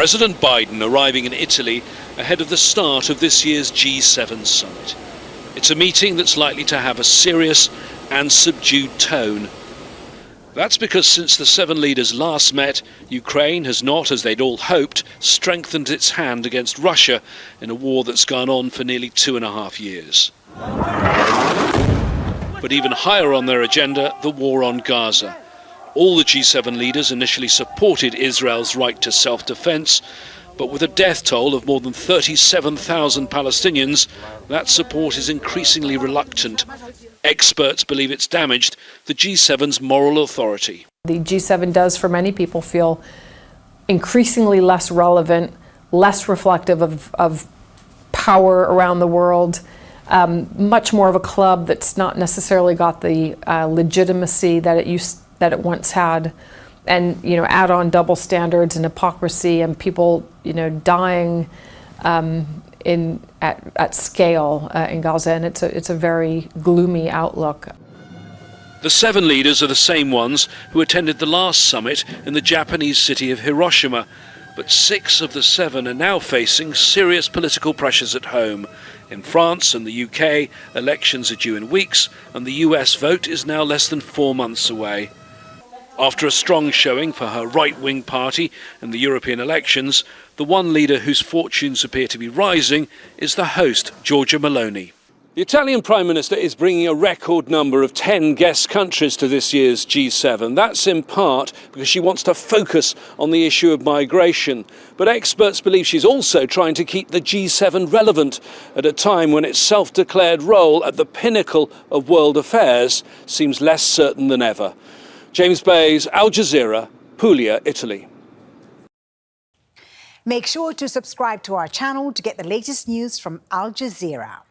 President Biden arriving in Italy ahead of the start of this year's G7 summit. It's a meeting that's likely to have a serious and subdued tone. That's because since the 7 leaders last met, Ukraine has not, as they'd all hoped, strengthened its hand against Russia in a war that's gone on for nearly 2.5 years. But even higher on their agenda, the war on Gaza. All the G7 leaders initially supported Israel's right to self-defense, but with a death toll of more than 37,000 Palestinians, that support is increasingly reluctant. Experts believe it's damaged the G7's moral authority. The G7 does, for many people, feel increasingly less relevant, less reflective of power around the world, much more of a club that's not necessarily got the legitimacy that it once had, and add on double standards and hypocrisy and people dying at scale in Gaza, and it's a very gloomy outlook. The 7 leaders are the same ones who attended the last summit in the Japanese city of Hiroshima, but 6 of the 7 are now facing serious political pressures at home. In France and the UK, elections are due in weeks, and the US vote is now less than 4 months away. After a strong showing for her right-wing party in the European elections, the one leader whose fortunes appear to be rising is the host, Giorgia Meloni. The Italian Prime Minister is bringing a record number of 10 guest countries to this year's G7. That's in part because she wants to focus on the issue of migration. But experts believe she's also trying to keep the G7 relevant at a time when its self-declared role at the pinnacle of world affairs seems less certain than ever. James Bayes, Al Jazeera, Pulia, Italy. Make sure to subscribe to our channel to get the latest news from Al Jazeera.